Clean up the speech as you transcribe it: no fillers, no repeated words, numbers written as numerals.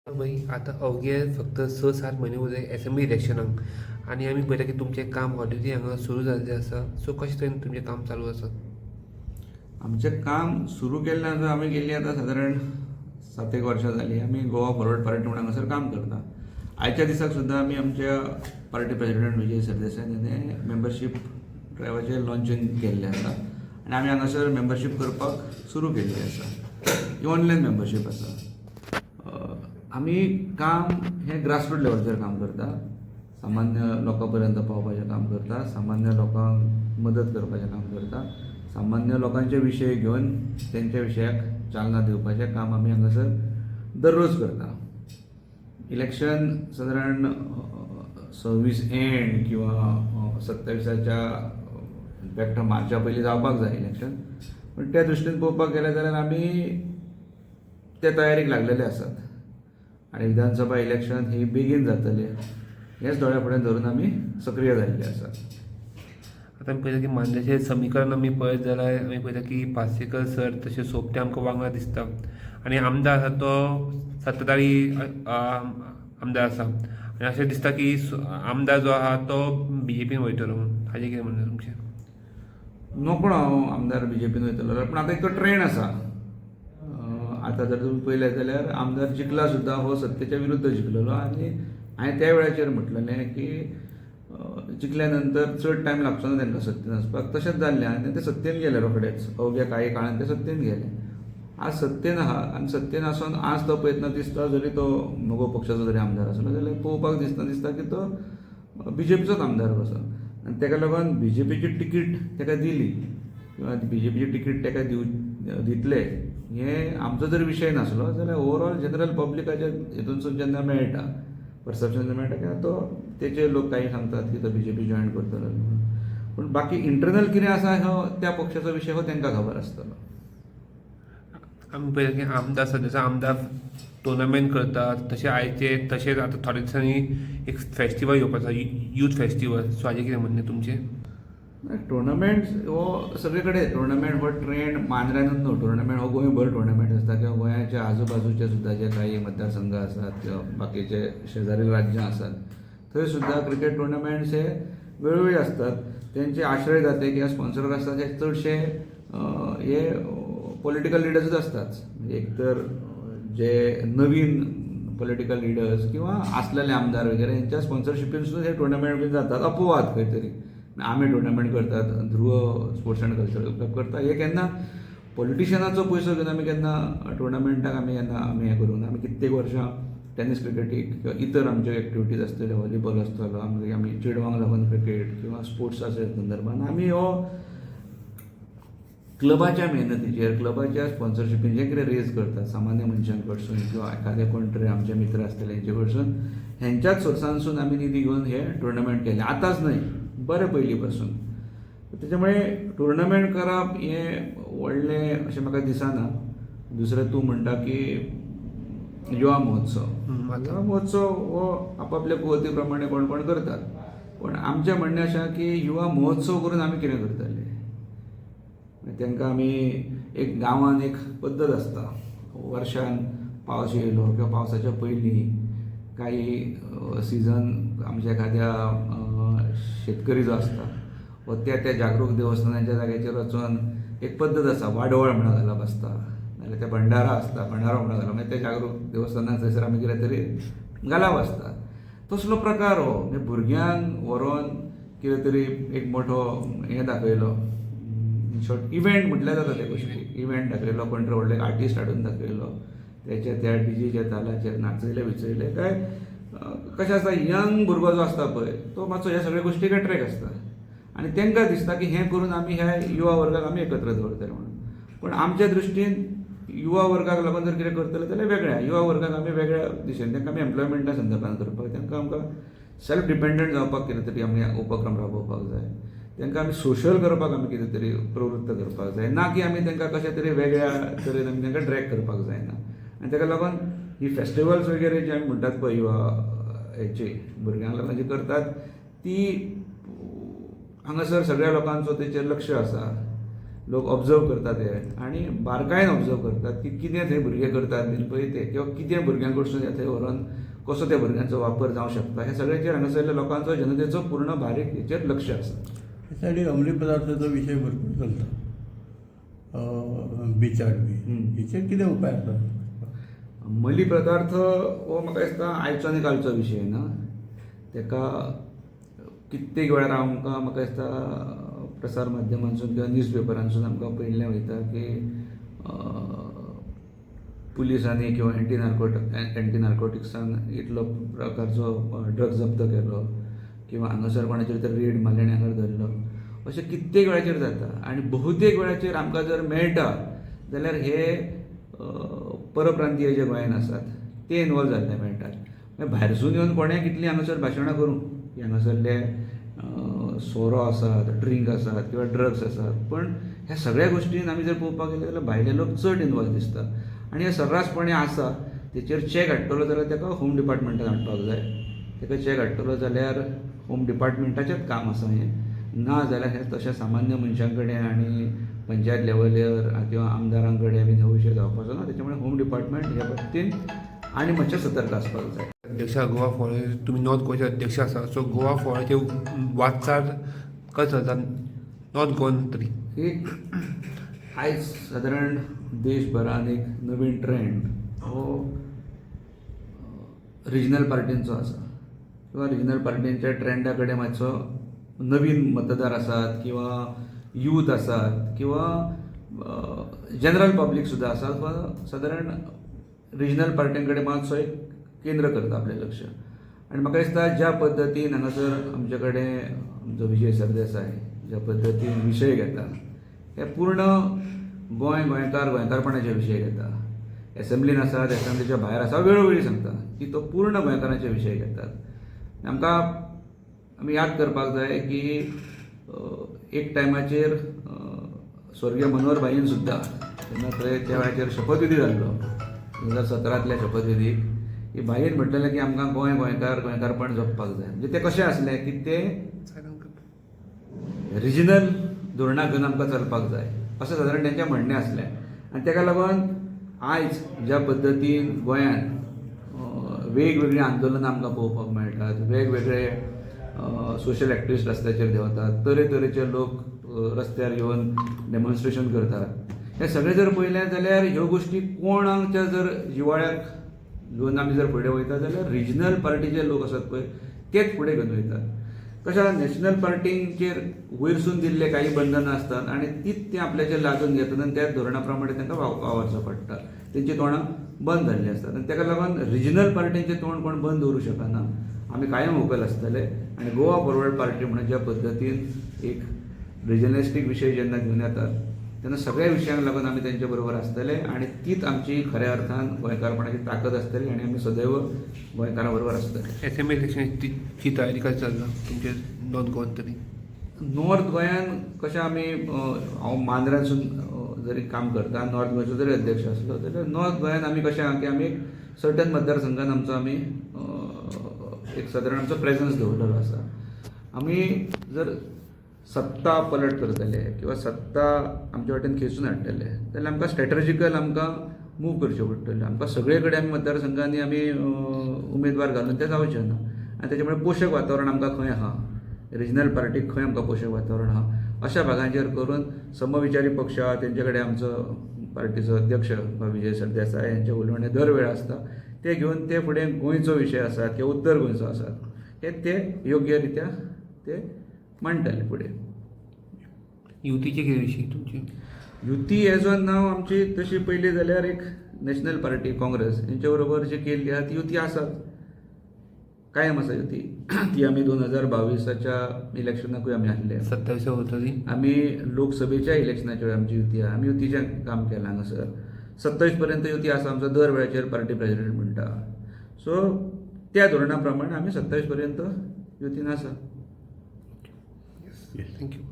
भाई आता अवघे फक्त 6-7 म्हयने उरले एसेंब्ली इलेक्शनाक आनी आमी पळयता की तुमचें काम ऑलरेडी हांगा सुरू जाल्लें आसा. सो कशें तरेन तुमचें काम चालू आसा? आमचें काम सुरू केल्लें आतां आमी गेल्लीं आतां सादारण 7 एक वर्सां जालीं. आमी गोवा फॉरवर्ड पार्टी म्हणून हांगासर काम करता. आयच्या दिसाक सुद्दां आमी आमच्या पार्टी प्रेसिडेंट विजय सरदेसाय हाणें मेंबरशीप ड्रायव्हाचें लॉन्चिंग केल्लें आसा आनी आमी हांगासर मेंबरशीप करपाक सुरू केल्ली आसा. ही ऑनलायन मेंबरशीप आसा. आमी काम हें ग्रासरूट लेवलाचेर काम करता. सामान्य लोकां पर्यंत पावपाचें काम करता. सामान्य लोकांक मदत करपाचें काम करता. सामान्य लोकांचे विशय घेवन तेंच्या विशयाक चालना दिवपाचें काम आमी हांगासर दररोज करता. इलेक्शन सादारण 26 एंड किंवा 27च्या इनफॅक्ट मार्चा पयलीं जावपाक जाय इलेक्शन. पण त्या दृश्टीन पळोवपाक गेले जाल्यार आमी ते तयारेक लागलेले आसात आनी विधानसभा इलेक्शन ही बेगीन जातलें हेंच दोळ्या फुड्यान धरून आमी सक्रीय जाल्ले आसात. आतां आमी पळयता की मांद्रेचें समीकरण आमी पळयत जाल्यार आमी पळयता की पार्सेकर सर तशें सोपटे आमकां वांगडा दिसता आनी आमदार आसा तो सत्ताधारी आमदार आसा आनी अशें दिसता की आमदार जो आहा तो BJPन वयतलो म्हणून. हाजें कितें म्हणणें तुमचें? नोकळो हांव आमदार BJPन वयतलो जाल्यार, पण आतां एक तो ट्रेंड आसा. आतां जर तुमी पळयलें जाल्यार आमदार जिखला सुद्दां हो सत्तेच्या विरुद्ध जिखलेलो आनी हांवें त्या वेळाचेर म्हटलेलें की जिखल्या नंतर चड टायम लागचो ना तांकां सत्तेन वचपाक. तशेंच जाल्लें आनी ते सत्तेन गेले रोखडेच. अवघ्या कांय काळान ते सत्तेन गेले. आज सत्तेन आहा आनी सत्तेन आसून आज तो पळयतना दिसता जरी तो मोगो पक्षाचो जरी आमदार आसलो जाल्यार पळोवपाक दिसता की तो BJPचोच आमदार कसो. आनी ताका लागून BJPची तिकीट ताका दिली किंवा BJPची तिकीट ताका दितले हें आमचो जर विशय नासलो जाल्यार ओवरऑल जनरल पब्लिकाच्या हितूनसून जेन्ना मेळटा परसेप्शन मेळटा की तो तेचे लोक काही सांगतात की तो BJP जॉयन करतलो. पूण बाकी इंटरनल कितें आसा हो त्या पक्षाचो विशय हो तांकां खबर आसतलो. आमी पळयता की आमदार सद्याचो आमदार टुर्नामेंट करतात तशें आयचे तशेंच आतां थोड्या दिसांनी एक फेस्टिवल येवपाचो यूथ फेस्टिवल. सो हाजें कितें म्हणणें तुमचें? टुर्नामेंट हो सगळे कडेन टुर्नामेंट हो ट्रेंड मांद्र्यानूच न्हू. टुर्नामेंट हो गोंयभर टुर्नामेंट आसता किंवा गोंयाच्या आजूबाजूचे सुद्दां जे काही मतदारसंघ आसात किंवा बाकीचे शेजारी राज्यां आसात थंय सुद्दां क्रिकेट टुर्नामेंट्स हे वेळोवेळी आसतात. तेंचे आश्रयदाते किंवा स्पॉन्सर आसतात हे चडशे हे पॉलिटिकल लिडर्सूच आसतात. म्हणजे एक तर जे नवीन पॉलिटिकल लिडर्स किंवा आसलेले आमदार वगैरे हेंच्या स्पॉन्सरशिपीन सुद्दां हे टुर्नामेंट बी जातात. अपवाद खंय तरी आमी टुर्नामेंट करतात, ध्रुव स्पोर्ट्स एंड कल्चरल क्लब करता. हे केन्ना पॉलिटिशियनाचो पयसो घेवन आमी केन्ना टुर्नामेंटाक आमी हें करूंक ना. आमी कित्येक वर्सां टेनीस क्रिकेटीक किंवा इतर आमच्यो एक्टिविटीज आसतल्यो, व्हॉलीबॉल आसतलो, आमी चेडवांक लागून क्रिकेट किंवा स्पोर्ट्साच्या संदर्भान आमी हो क्लबाच्या मेहनतीचेर क्लबाच्या स्पॉन्सरशिपीन जें कितें रेज करता सामान्य मनशां कडसून किंवा एखादे कोण तरी आमचे मित्र आसतले हेंचे कडसून हेंच्याच सोर्सांसून आमी निधी घेवन हे टुर्नामेंट केले. आतांच न्हय, बरें पयलीं पासून. त्याच्यामुळे टुर्नामेंट करप हें व्हडलें अशें म्हाका दिसना. दुसरें तूं म्हणटा की युवा महोत्सव. युवा महोत्सव हो आपापल्या कुवती प्रमाणे कोण कोण करतात. पण आमचें म्हणणें अशें की युवा महोत्सव करून आमी कितें करतले. तांकां आमी एक गांवांत एक पद्दत आसता. वर्षान पावस येयलो किंवा पावसाच्या पयलीं काही सिजन आमच्या एखाद्या शेतकरी जो आसता व त्या जागृत देवस्थानाच्या जाग्याचेर वचून एक पद्दत आसा वाडवळ म्हणून घालप आसता नाजाल्यार ते भंडारा आसता भंडारो म्हणून घालप म्हणजे त्या जागृत देवस्थानाक थंयसर आमी कितें तरी घालप आसता. तसलो प्रकार हो म्हणजे भुरग्यांक व्हरोन कितें तरी एक मोठो हें दाखयलो शॉर्ट इव्हेंट म्हटल्यार जाता ते गोश्टी. इव्हेंट दाखयलो कोण तरी व्हडले आर्टिस्ट हाडून दाखयलो त्याच्या त्या डीजेच्या तालाचेर नाचयले विचयले काय कशें आसता यंग भुरगो जो आसता पळय तो मातसो ह्या सगळ्या गोश्टीक अट्रॅक्ट आसता आनी तांकां दिसता की हें करून आमी ह्या युवा वर्गाक आमी एकत्र दवरतले म्हणून. पण आमच्या दृश्टीन युवा वर्गाक लागून जर कितें करतले जाल्यार वेगळ्या युवा वर्गाक आमी वेगळ्या दिशेन तांकां आमी एम्प्लॉयमेंटा संदर्भान करपाक तांकां आमकां सेल्फ डिपेंडंट जावपाक कितें तरी आमी उपक्रम राबोवपाक जाय. तांकां आमी सोशल करपाक आमी कितें तरी प्रवृत्त करपाक जाय ना की आमी तांकां कशें तरी वेगळ्या तरेन आमी तांकां ड्रॅग करपाक जायना. आनी ताका लागून ही फेस्टिवल्स वगैरे जे आमी म्हणटात पळय युवा हेची भुरग्यांक लागून जी करतात ती हांगासर सगळ्या लोकांचो तेचेर लक्ष आसा लोक ऑब्जर्व करतात हे आनी बारकायेन ऑब्जर्व करतात की कितें थंय भुरगे करतात बीन पळय ते किंवा कितें भुरग्यां कडसून थंय व्हरोन कसो त्या भुरग्यांचो वापर जावंक शकता हे सगळ्याचेर हांगासरल्या लोकांचो जनतेचो पूर्ण बारीक हेचेर लक्ष आसा. त्यासाठी अंमली पदार्थाचो विशय भरपूर चलता बिचार बी हेचेर कितें उपाय आसा? अंमली पदार्थ हो म्हाका दिसता आयचो आनी कालचो विशय ना. ताका कित्येक वेळार आमकां म्हाका दिसता प्रसार माध्यमांसून किंवा न्यूज पेपरांसून आमकां पळयल्लें वयता की पुलिसांनी किंवा एंटी नार्कोटिक्सान इतलो प्रकारचो ड्रग्स जप्त केलो किंवा हांगासर कोणाचेर तर रेड मारले आनी हांगा धरलो अशें कित्येक वेळाचेर जाता. आनी बहुतेक वेळाचेर आमकां जर मेळटा जाल्यार हे परप्रांतीय जे गोंयांत आसात ते इनवॉल्व जाल्ले मेळटात. मागीर भायरसून येवन कोणें कितलीं हांगासर भाशणां करूं की हांगासरले सोरो आसात, ड्रिंक आसात किंवा ड्रग्स आसात, पण ह्या सगळ्या गोश्टीन आमी जर पळोवपाक गेले जाल्यार भायले लोक चड इनवॉल्व दिसता. आनी हे सर्रासपणे आसा तेचेर चॅक हाडटलो जाल्यार ताका होम डिपार्टमेंटान हाडपाक जाय. ताका चॅक हाडटलो जाल्यार होम डिपार्टमेंटाचेंच काम आसा हें, ना जाल्यार हें तशें सामान्य मनशां कडेन आनी पंचायत लेवलार किंवा आमदारां कडेन बीन हो विशय जावपाचो ना. त्याच्या मुळे होम डिपार्टमेंट ह्या बाबतीन आनी मातशें सतर्क आसपाक जाय. अध्यक्ष गोवा फॉरेस्ट तुमी नॉर्थ गोवाचे अध्यक्ष आसा, सो गोवा फॉरेस्टचे वाचार कशें चलता नॉर्थ गोवन तरी? एक आयज सादारण देशभरान एक नवीन ट्रेंड हो रिजनल पार्टींचो आसा किंवा रिजनल पार्टींच्या ट्रेंडा कडेन मातसो नवीन मतदार आसात किंवा यूथ आसात किंवा जनरल पब्लीक सुद्दां आसात, सादारण रिजनल पार्टीं कडेन मातसो एक केंद्र करता आपलें लक्ष. आनी म्हाका दिसता ज्या पद्दतीन हांगासर आमचे कडेन आमचो विजय सरदेसाय ज्या पद्दतीन विशय घेता हे पूर्ण गोंयकारपणाचे विशय घेता. एसेंब्लीन आसात, एसेंब्लीच्या भायर आसा, वेळोवेळी सांगता की तो पूर्ण गोंयकारांचे विशय घेतात. आमकां आमी याद करपाक जाय की एक टायमाचेर स्वर्गीय मनोहर भाईन सुद्दां तेन्ना थंय त्या वेळाचेर शपथविधी जाल्लो 2017 शपथविधीक की भाईन म्हटलेलें की आमकां गोंयकारपण जपपाक जाय. म्हणजे ते कशें आसलें की ते रिजनल धोरणाक घेवन आमकां चलपाक जाय अशें सादारण तेंचें म्हणणें आसलें. आनी ताका लागून आयज ज्या पद्दतीन गोंयांत वेगवेगळीं आंदोलनां आमकां पळोवपाक मेळटात, वेगवेगळे सोशल एक्टिविस्ट रस्त्याचेर देंवतात, तरेतरेचे लोक रस्त्यार येवन डेमॉन्स्ट्रेशन करतात, हे सगळें जर पळयलें जाल्यार ह्यो गोश्टी कोणाच्या जर जिवाळ्याक घेवन आमी जर फुडें वयता जाल्यार रिजनल पार्टीचे लोक आसात पळय तेच फुडें घेवन वयतात. कशें नॅशनल पार्टींचेर वयरसून दिल्ले काही बंधनां आसतात आनी तीच ते आपल्याचेर लादून घेतात आनी त्याच धोरणा प्रमाणे तांकां वावरचो पडटा. तेंची तोंडां बंद जाल्लीं आसतात आनी ताका लागून रिजनल पार्टींचें तोंड कोण बंद दवरूं शकना. आमी कायम व्होकल आसतले आनी गोवा फॉरवर्ड पार्टी म्हणून ज्या पद्दतीन एक रिजनलिस्टीक विशय जेन्ना घेवन येतात तेन्ना सगळ्या विशयांक लागून आमी तेंचे बरोबर आसतले आनी तीच आमची खऱ्या अर्थान गोंयकारपणाची ताकद आसतली आनी आमी सदैव गोंयकारां बरोबर आसतले. एसएमए इलेक्शनची तयारी कशी चल्ला तुमचे नॉर्थ गोवन तरी? नॉर्थ गोंयान कशें आमी हांव मांद्रासून जरी काम करता, नॉर्थ गोंयचो जरी अध्यक्ष आसलो जाल्यार नॉर्थ गोंयान आमी कशें आहा की आमी एक सर्टन मतदारसंघान आमचो आमी एक सादारण आमचो प्रेजन्स दवरलेलो आसा. आमी जर सत्ता पलट करतले किंवा सत्ता आमचे वाटेन खेचून हाडटले जाल्यार आमकां स्ट्रॅटजिकल आमकां मूव करचें पडटलें. आमकां सगळे कडेन आमी मतदारसंघांनी आमी उमेदवार घालून तें जावचें ना आनी तेच्या मुळे पोशक वातावरण आमकां खंय आहा, रिजनल पार्टीक खंय आमकां पोशक वातावरण आहा अशा भागांचेर करून समविचारी पक्ष आहा तेंचे कडेन आमचो पार्टीचो अध्यक्ष विजय सरदेसाय यांचे उलोवणे दर वेळ आसता. ते घेवन ते फुडें गोंयचो विशय आसात किंवा उत्तर गोंयचो आसात हे ते योग्य रित्या ते मांडटले फुडें. युतीचे कितें विशय तुमचे? युती एज ऑन नाव आमची तशी पयली जाल्यार एक नॅशनल पार्टी काँग्रेस हेंचे बरोबर जी केल्ली आहा ती युती आसात, कायम आसा युती. ती आमी 2022च्या इलेक्शनाकूय आमी आसले, 27 होतली. आमी लोकसभेच्या इलेक्शनाच्या वेळी आमची युती आहा, आमी युतीचें काम केलां हांगासर. 27 पर्यंत युती आसा, आमचो दर वेळाचेर पार्टी प्रेजिडेंट म्हणटा. सो त्या धोरणा प्रमाणे आमी 27 पर्यंत युतीन आसा. थँक्यू.